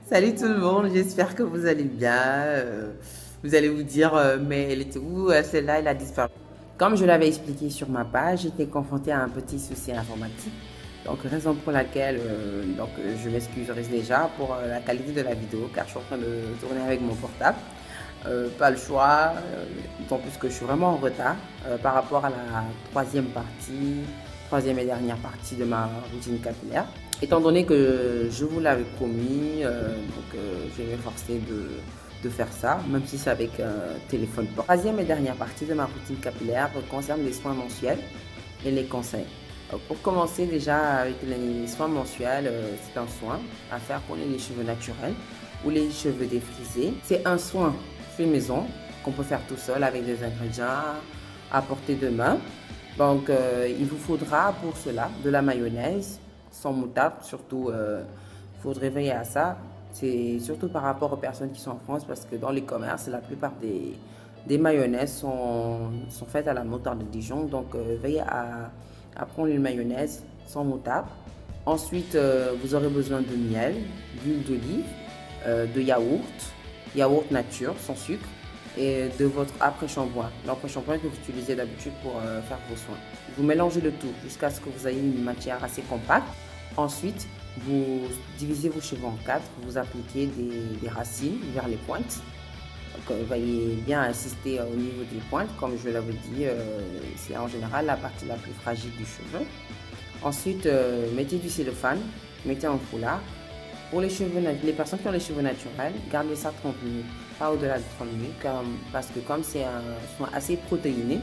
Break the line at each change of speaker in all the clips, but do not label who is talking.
Salut tout le monde, j'espère que vous allez bien. Vous allez vous dire, mais elle était où? Celle-là, elle a disparu. Comme je l'avais expliqué sur ma page, j'étais confrontée à un petit souci informatique. Donc, raison pour laquelle je m'excuserai déjà pour la qualité de la vidéo, car je suis en train de tourner avec mon portable. Pas le choix, d'autant plus que je suis vraiment en retard par rapport à la troisième et dernière partie de ma routine capillaire. Étant donné que je vous l'avais promis, je vais m'efforcer de faire ça, même si c'est avec un téléphone portable. Troisième et dernière partie de ma routine capillaire concerne les soins mensuels et les conseils. Pour commencer déjà avec les soins mensuels, c'est un soin à faire pour les cheveux naturels ou les cheveux défrisés. C'est un soin fait maison qu'on peut faire tout seul avec des ingrédients à portée de main. Donc il vous faudra pour cela de la mayonnaise sans moutarde, surtout il faudrait veiller à ça. C'est surtout par rapport aux personnes qui sont en France parce que dans les commerces, la plupart des mayonnaises sont faites à la moutarde de Dijon. Donc veillez à prendre une mayonnaise sans moutarde. Ensuite, vous aurez besoin de miel, d'huile d'olive, de yaourt nature sans sucre et de votre après-shampoing. L'après-shampoing que vous utilisez d'habitude pour faire vos soins. Vous mélangez le tout jusqu'à ce que vous ayez une matière assez compacte. Ensuite, vous divisez vos cheveux en quatre, vous appliquez des racines vers les pointes. Donc, veuillez bien insister au niveau des pointes, comme je l'avais dit, c'est en général la partie la plus fragile du cheveu. Ensuite, mettez du cellophane, mettez un foulard. Pour les personnes qui ont les cheveux naturels, gardez ça 30 minutes, pas au-delà de 30 minutes, parce que comme c'est un soin assez protéiné,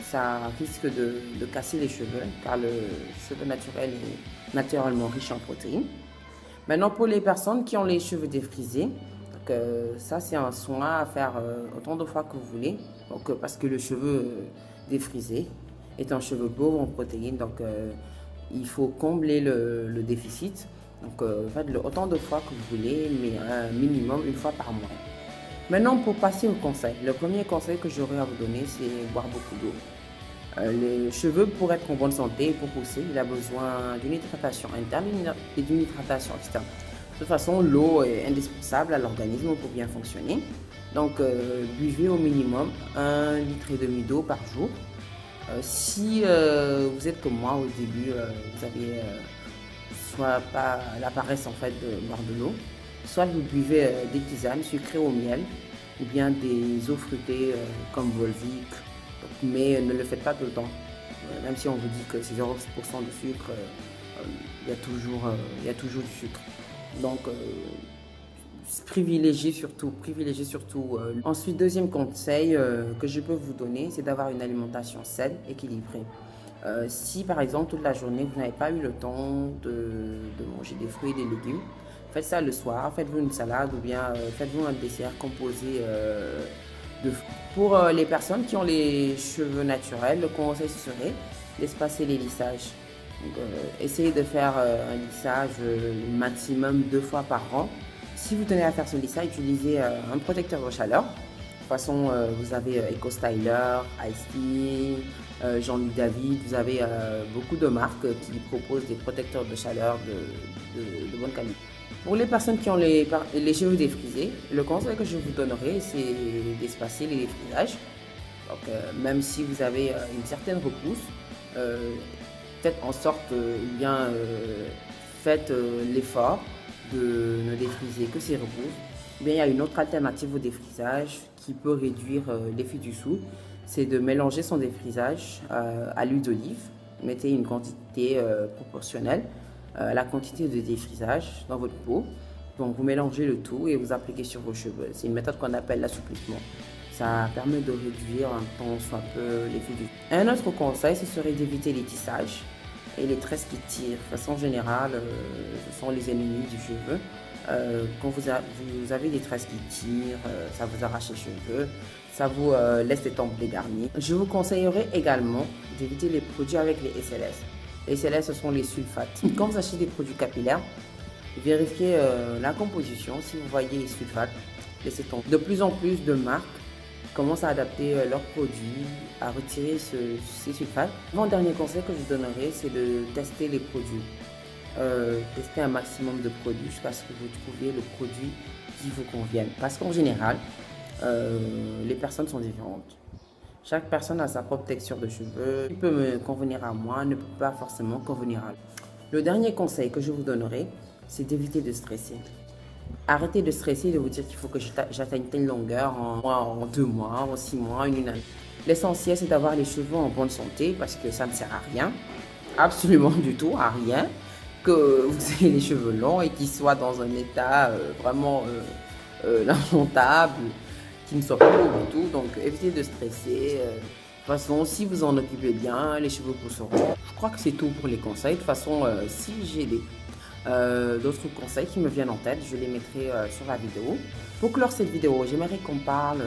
ça risque de casser les cheveux, car le cheveu naturel est naturellement riche en protéines. Maintenant, pour les personnes qui ont les cheveux défrisés, ça c'est un soin à faire autant de fois que vous voulez, parce que le cheveu défrisé est un cheveu pauvre en protéines, donc il faut combler le déficit. Donc faites-le autant de fois que vous voulez, mais un minimum une fois par mois. Maintenant, pour passer au conseil, le premier conseil que j'aurais à vous donner, c'est boire beaucoup d'eau. Les cheveux, pour être en bonne santé et pour pousser, il a besoin d'une hydratation interne et d'une hydratation externe. De toute façon, l'eau est indispensable à l'organisme pour bien fonctionner. Donc, buvez au minimum 1,5 litre d'eau par jour. Si vous êtes comme moi au début, vous avez soit pas la paresse en fait de boire de l'eau, soit vous buvez des tisanes sucrées au miel ou bien des eaux fruitées comme Volvic, mais ne le faites pas tout le temps. Même si on vous dit que c'est 0% de sucre, il y a toujours du sucre. Donc privilégiez surtout. Ensuite, deuxième conseil que je peux vous donner, c'est d'avoir une alimentation saine, équilibrée. Si par exemple toute la journée vous n'avez pas eu le temps de manger des fruits et des légumes, faites ça le soir, faites-vous une salade ou bien faites-vous un dessert composé de fruits. Pour les personnes qui ont les cheveux naturels, le conseil serait d'espacer les lissages. Essayez de faire un lissage maximum 2 fois par an. Si vous tenez à faire ce lissage, utilisez un protecteur de chaleur. De toute façon, vous avez EcoStyler, Ice-T, Jean-Luc David, vous avez beaucoup de marques qui proposent des protecteurs de chaleur de bonne qualité. Pour les personnes qui ont les cheveux défrisés, le conseil que je vous donnerai, c'est d'espacer les défrisages. Donc, même si vous avez une certaine repousse, faites en sorte, faites l'effort de ne défriser que ces repousses. Bien, il y a une autre alternative au défrisage qui peut réduire l'effet du sou, c'est de mélanger son défrisage à l'huile d'olive. Mettez une quantité proportionnelle à la quantité de défrisage dans votre peau. Donc vous mélangez le tout et vous appliquez sur vos cheveux. C'est une méthode qu'on appelle l'assouplissement. Ça permet de réduire un tant soit peu l'effet du sou. Un autre conseil, ce serait d'éviter les tissages et les tresses qui tirent. De façon générale, ce sont les ennemis du cheveu. Quand vous avez des tresses qui tirent, ça vous arrache les cheveux, ça vous laisse des tempes dégarnies. Je vous conseillerais également d'éviter les produits avec les SLS. Les SLS, ce sont les sulfates. Quand vous achetez des produits capillaires, vérifiez la composition. Si vous voyez les sulfates, laissez tomber. De plus en plus de marques commencent à adapter leurs produits, à retirer ces sulfates. Mon dernier conseil que je vous donnerai, c'est de tester les produits. tester un maximum de produits jusqu'à ce que vous trouviez le produit qui vous convienne. Parce qu'en général, les personnes sont différentes. Chaque personne a sa propre texture de cheveux. Ce qui peut me convenir à moi ne peut pas forcément convenir à l'autre. Le dernier conseil que je vous donnerai, c'est d'éviter de stresser. Arrêtez de stresser et de vous dire qu'il faut que j'atteigne telle longueur en 2 mois, en 6 mois, une année. L'essentiel, c'est d'avoir les cheveux en bonne santé parce que ça ne sert à rien, absolument du tout, à rien, que vous ayez les cheveux longs et qu'ils soient dans un état vraiment lamentable, qui ne soit pas beau du tout. Donc, évitez de stresser. De toute façon, si vous en occupez bien, les cheveux pousseront. Je crois que c'est tout pour les conseils. De toute façon, si j'ai d'autres conseils qui me viennent en tête, je les mettrai sur la vidéo. Pour clore cette vidéo, j'aimerais qu'on parle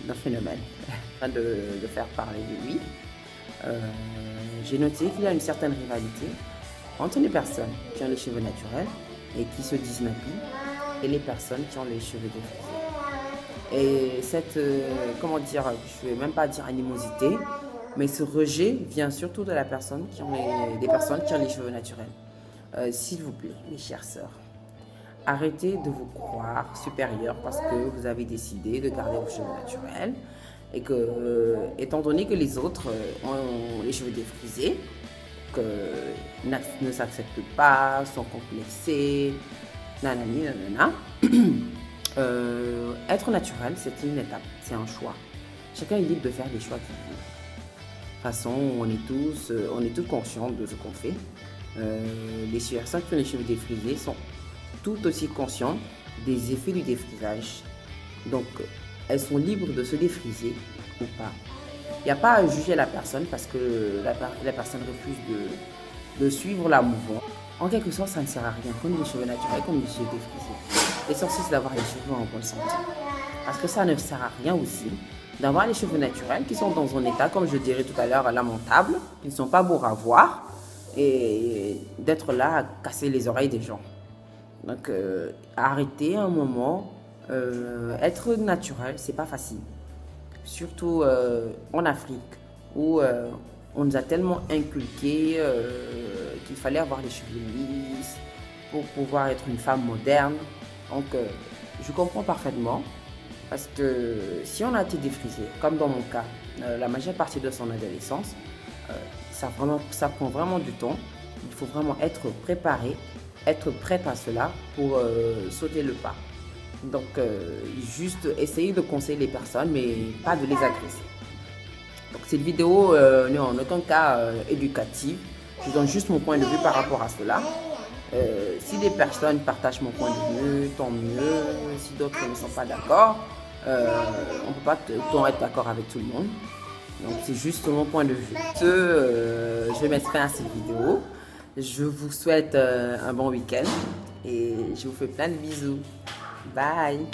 d'un phénomène, de faire parler de lui. J'ai noté qu'il y a une certaine rivalité entre les personnes qui ont les cheveux naturels et qui se disent nappy et les personnes qui ont les cheveux défrisés. Et cette, comment dire, je ne vais même pas dire animosité, mais ce rejet vient surtout de la personne des personnes qui ont les cheveux naturels. S'il vous plaît, mes chères sœurs, arrêtez de vous croire supérieur parce que vous avez décidé de garder vos cheveux naturels et que, étant donné que les autres ont les cheveux défrisés, que ne s'acceptent pas, sont complexés, nanani, nanana. Être naturel, c'est une étape, c'est un choix. Chacun est libre de faire les choix qu'il veut. De toute façon, on est tous conscients de ce qu'on fait. Les personnes qui ont les cheveux défrisés sont tout aussi conscientes des effets du défrisage. Donc, elles sont libres de se défriser ou pas. Il n'y a pas à juger la personne parce que la personne refuse de suivre la mouvance. En quelque sorte, ça ne sert à rien, comme les cheveux naturels, comme les cheveux défrisés. L'essentiel, c'est d'avoir les cheveux en bonne santé. Parce que ça ne sert à rien aussi d'avoir les cheveux naturels qui sont dans un état, comme je dirais tout à l'heure, lamentable, qui ne sont pas beaux à voir, et d'être là à casser les oreilles des gens. Donc, arrêtez un moment. Être naturel, c'est pas facile. Surtout en Afrique, où on nous a tellement inculqué qu'il fallait avoir les cheveux lisses pour pouvoir être une femme moderne. Donc, je comprends parfaitement parce que si on a été défrisé, comme dans mon cas, la majeure partie de son adolescence, ça prend vraiment du temps. Il faut vraiment être préparé, être prête à cela pour sauter le pas. Donc, juste essayer de conseiller les personnes, mais pas de les agresser. Donc, cette vidéo n'est en aucun cas éducative. Je donne juste mon point de vue par rapport à cela. Si des personnes partagent mon point de vue, tant mieux. Si d'autres ne sont pas d'accord, on ne peut pas tout être d'accord avec tout le monde. Donc, c'est juste mon point de vue. Je vais mettre fin à cette vidéo. Je vous souhaite un bon week-end et je vous fais plein de bisous. Bye!